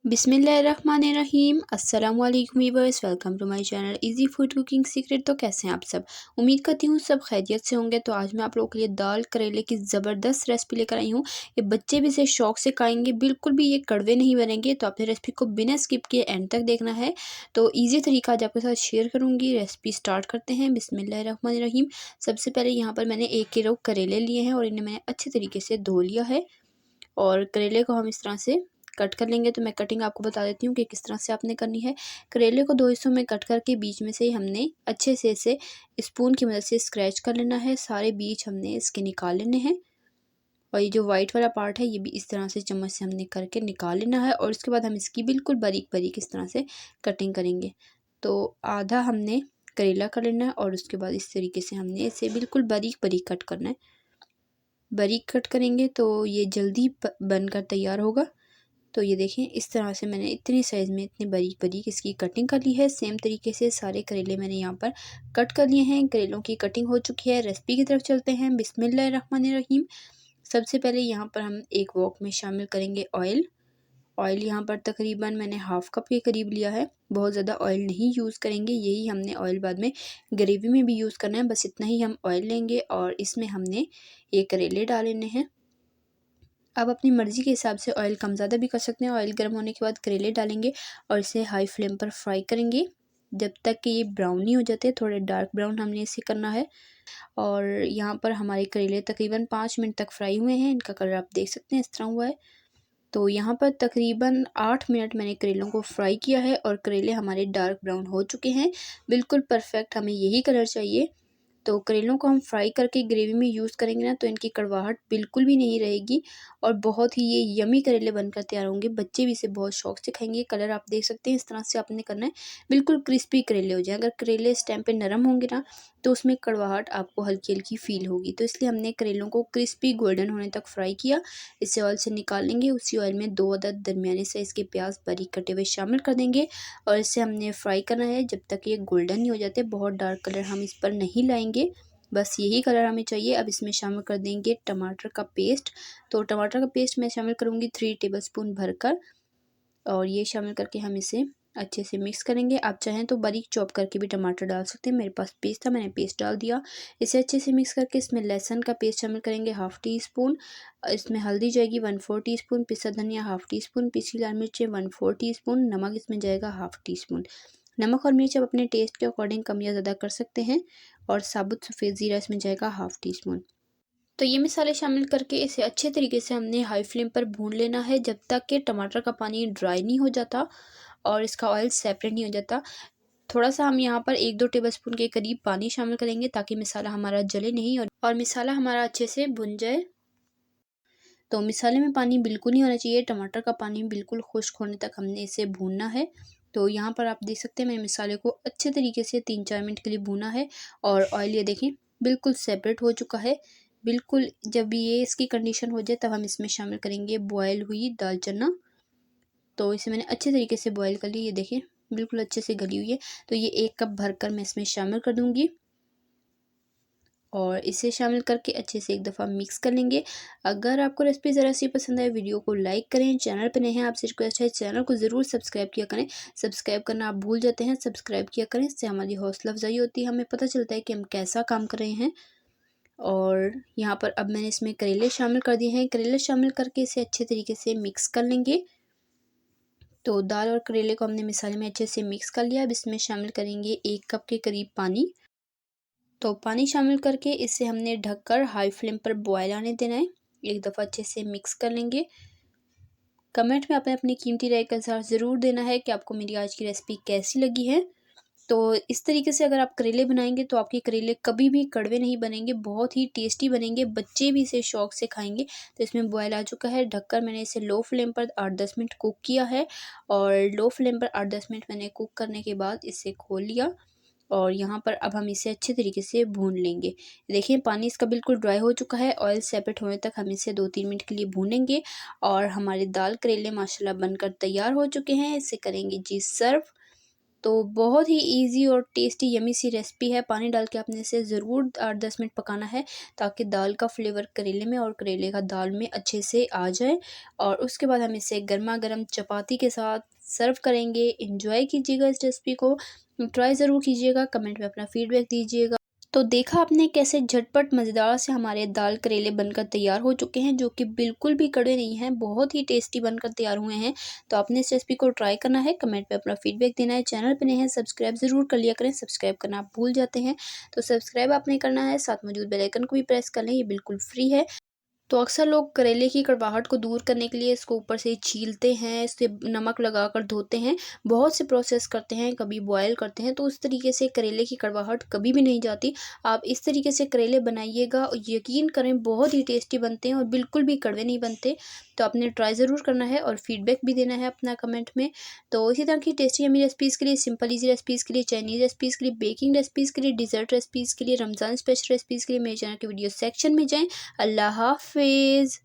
बिस्मिल्लाहिर्रहमानिर्रहीम। अस्सलाम वालेकुम viewers, welcome to my channel easy food cooking secret. तो कैसे हैं आप सब? उम्मीद करती हूँ सब खैरियत से होंगे। तो आज मैं आप लोगों के लिए दाल करेले की ज़बरदस्त रेसिपी लेकर आई हूँ। ये बच्चे भी इसे शौक से खाएंगे, बिल्कुल भी ये कड़वे नहीं बनेंगे। तो आपने रेसिपी को बिना स्किप किए एंड तक देखना है। तो ईजी तरीका आज आपके साथ शेयर करूँगी। रेसिपी स्टार्ट करते हैं। बिस्मिल्लाहिर्रहमानिर्रहीम। सबसे पहले यहाँ पर मैंने 1 किलो करेले लिए हैं और इन्हें मैंने अच्छे तरीके से धो लिया है। और करेले को हम इस तरह से कट कर लेंगे। तो मैं कटिंग आपको बता देती हूँ कि किस तरह से आपने करनी है। करेले को 2 हिस्सों में कट करके बीच में से हमने अच्छे से इसे स्पून की मदद से स्क्रैच कर लेना है। सारे बीज हमने इसके निकाल लेने हैं और ये जो वाइट वाला पार्ट है ये भी इस तरह से चम्मच से हमने करके निकाल लेना है। और उसके बाद हम इसकी बिल्कुल बारीक बारीक इस तरह से कटिंग करेंगे। तो आधा हमने करेला कर लेना है और उसके बाद इस तरीके से हमने इसे बिल्कुल बारीक बारीक कट करना है। बारीक कट करेंगे तो ये जल्दी बनकर तैयार होगा। तो ये देखें, इस तरह से मैंने इतनी साइज़ में इतनी बारीक बारीक इसकी कटिंग कर ली है। सेम तरीके से सारे करेले मैंने यहाँ पर कट कर लिए हैं। करेलों की कटिंग हो चुकी है। रेसिपी की तरफ चलते हैं। बिस्मिल्लाहिर्रहमानिर्रहीम। सबसे पहले यहाँ पर हम एक वॉक में शामिल करेंगे ऑयल। ऑयल यहाँ पर तकरीबन मैंने हाफ़ कप के करीब लिया है। बहुत ज़्यादा ऑयल नहीं यूज़ करेंगे, यही हमने ऑयल बाद में ग्रेवी में भी यूज़ करना है। बस इतना ही हम ऑयल लेंगे और इसमें हमने ये करेले डाल लेने हैं। आप अपनी मर्ज़ी के हिसाब से ऑयल कम ज़्यादा भी कर सकते हैं। ऑयल गर्म होने के बाद करेले डालेंगे और इसे हाई फ्लेम पर फ्राई करेंगे जब तक कि ये ब्राउन नहीं हो जाते। थोड़े डार्क ब्राउन हमने इसे करना है। और यहाँ पर हमारे करेले तकरीबन 5 मिनट तक फ्राई हुए हैं। इनका कलर आप देख सकते हैं इस तरह हुआ है। तो यहाँ पर तकरीबन 8 मिनट मैंने करेलों को फ्राई किया है और करेले हमारे डार्क ब्राउन हो चुके हैं। बिल्कुल परफेक्ट हमें यही कलर चाहिए। तो करेलों को हम फ्राई करके ग्रेवी में यूज़ करेंगे ना, तो इनकी कड़वाहट बिल्कुल भी नहीं रहेगी और बहुत ही ये यमी करेले बनकर तैयार होंगे। बच्चे भी इसे बहुत शौक से खाएंगे। कलर आप देख सकते हैं, इस तरह से आपने करना है। बिल्कुल क्रिस्पी करेले हो जाए। अगर करेले इस टाइम पे नरम होंगे ना, तो उसमें कड़वाहट आपको हल्की हल्की फील होगी। तो इसलिए हमने करेलों को क्रिस्पी गोल्डन होने तक फ्राई किया। इसे ऑयल से निकाल लेंगे। उसी ऑयल में 2 अदद दरमियाने साइज़ के प्याज बारीक कटे हुए शामिल कर देंगे और इसे हमने फ्राई करना है जब तक ये गोल्डन नहीं हो जाते। बहुत डार्क कलर हम इस पर नहीं लाएंगे, बस यही कलर हमें चाहिए। अब इसमें शामिल कर देंगे टमाटर का पेस्ट। तो टमाटर का पेस्ट मैं शामिल करूँगी 3 टेबलस्पून भरकर और ये शामिल करके हम इसे अच्छे से मिक्स करेंगे। आप चाहें तो बारीक चॉप करके भी टमाटर डाल सकते हैं। मेरे पास पेस्ट था, मैंने पेस्ट डाल दिया। इसे अच्छे से मिक्स करके इसमें लहसुन का पेस्ट शामिल करेंगे 1/2 टी-स्पून। इसमें हल्दी जाएगी 1/4 टी-स्पून, पिसा धनिया 1/2 टी-स्पून, पिसी लाल मिर्चें 1/4 टी-स्पून, नमक इसमें जाएगा 1/2 टी-स्पून। नमक और मिर्च आप अपने टेस्ट के अकॉर्डिंग कम या ज़्यादा कर सकते हैं। और साबुत सफ़ेद ज़ीरा इसमें जाएगा 1/2 टी-स्पून। तो ये मसाले शामिल करके इसे अच्छे तरीके से हमने हाई फ्लेम पर भून लेना है जब तक कि टमाटर का पानी ड्राई नहीं हो जाता और इसका ऑयल सेपरेट नहीं हो जाता। थोड़ा-सा हम यहाँ पर 1-2 टेबलस्पून के करीब पानी शामिल करेंगे ताकि मसाला हमारा जले नहीं और मसाला हमारा अच्छे से भुन जाए। तो मसाले में पानी बिल्कुल नहीं होना चाहिए। टमाटर का पानी बिल्कुल खुश्क होने तक हमने इसे भूनना है। तो यहाँ पर आप देख सकते हैं मैंने मसाले को अच्छे तरीके से 3-4 मिनट के लिए भूना है और ऑयल ये देखें बिल्कुल सेपरेट हो चुका है। बिल्कुल जब ये इसकी कंडीशन हो जाए तब हम इसमें शामिल करेंगे बॉयल हुई दाल चना। तो इसे मैंने अच्छे तरीके से बॉयल कर लिया। ये देखें बिल्कुल अच्छे से गली हुई है। तो ये 1 कप भरकर मैं इसमें शामिल कर दूँगी और इसे शामिल करके अच्छे से एक दफ़ा मिक्स कर लेंगे। अगर आपको रेसिपी ज़रा सी पसंद आए, वीडियो को लाइक करें। चैनल पे नए हैं, आपसे रिक्वेस्ट है चैनल को ज़रूर सब्सक्राइब किया करें। सब्सक्राइब करना आप भूल जाते हैं, सब्सक्राइब किया करें। इससे हमारी हौसला अफजाई होती है, हमें पता चलता है कि हम कैसा काम कर रहे हैं। और यहाँ पर अब मैंने इसमें करेले शामिल कर दिए हैं। करेले शामिल करके इसे अच्छे तरीके से मिक्स कर लेंगे। तो दाल और करेले को हमने मसाले में अच्छे से मिक्स कर लिया। अब इसमें शामिल करेंगे 1 कप के करीब पानी। तो पानी शामिल करके इसे हमने ढककर हाई फ्लेम पर बॉयल आने देना है। एक दफ़ा अच्छे से मिक्स कर लेंगे। कमेंट में आपने अपनी कीमती राय का इज़हार ज़रूर देना है कि आपको मेरी आज की रेसिपी कैसी लगी है। तो इस तरीके से अगर आप करेले बनाएंगे तो आपके करेले कभी भी कड़वे नहीं बनेंगे, बहुत ही टेस्टी बनेंगे। बच्चे भी इसे शौक से खाएंगे। तो इसमें बॉयल आ चुका है। ढककर मैंने इसे लो फ्लेम पर 8-10 मिनट कुक किया है और लो फ्लेम पर 8-10 मिनट मैंने कुक करने के बाद इसे खोल लिया और यहाँ पर अब हम इसे अच्छे तरीके से भून लेंगे। देखिए पानी इसका बिल्कुल ड्राई हो चुका है। ऑयल सेपरेट होने तक हम इसे 2-3 मिनट के लिए भूनेंगे और हमारे दाल करेले माशाल्लाह बनकर तैयार हो चुके हैं। इसे करेंगे जी सर्व। तो बहुत ही ईज़ी और टेस्टी यमी सी रेसिपी है। पानी डाल के आपने इसे ज़रूर 8-10 मिनट पकाना है ताकि दाल का फ्लेवर करेले में और करेले का दाल में अच्छे से आ जाए। और उसके बाद हम इसे गरमा-गरम चपाती के साथ सर्व करेंगे। एन्जॉय कीजिएगा इस रेसिपी को, ट्राई ज़रूर कीजिएगा, कमेंट में अपना फीडबैक दीजिएगा। तो देखा आपने कैसे झटपट मज़ेदार से हमारे दाल करेले बनकर तैयार हो चुके हैं, जो कि बिल्कुल भी कड़वे नहीं हैं, बहुत ही टेस्टी बनकर तैयार हुए हैं। तो आपने इस रेसिपी को ट्राई करना है, कमेंट में अपना फीडबैक देना है। चैनल पे नए हैं, सब्सक्राइब ज़रूर कर लिया करें, सब्सक्राइब करना आप भूल जाते हैं। तो सब्सक्राइब आपने करना है, साथ मौजूद बेल आइकन को भी प्रेस कर लें, ये बिल्कुल फ्री है। तो अक्सर लोग करेले की कड़वाहट को दूर करने के लिए इसको ऊपर से छीलते हैं, इसे नमक लगाकर धोते हैं, बहुत से प्रोसेस करते हैं, कभी बॉयल करते हैं, तो उस तरीके से करेले की कड़वाहट कभी भी नहीं जाती। आप इस तरीके से करेले बनाइएगा और यकीन करें बहुत ही टेस्टी बनते हैं और बिल्कुल भी कड़वे नहीं बनते। तो आपने ट्राई ज़रूर करना है और फीडबैक भी देना है अपना कमेंट में। तो इसी तरह की टेस्टी यम्मी रेसिपीज़ के लिए, सिंपल ईज़ी रेसिपीज़ के लिए, चाइनीज़ रेसिपीज़ के लिए, बेकिंग रेसिपीज़ के लिए, डिज़र्ट रेसिपीज़ के लिए, रमज़ान स्पेशल रेसिपीज़ के लिए मेरे चैनल के वीडियो सेक्शन में जाएँ। अल्लाह हाफ़िज़।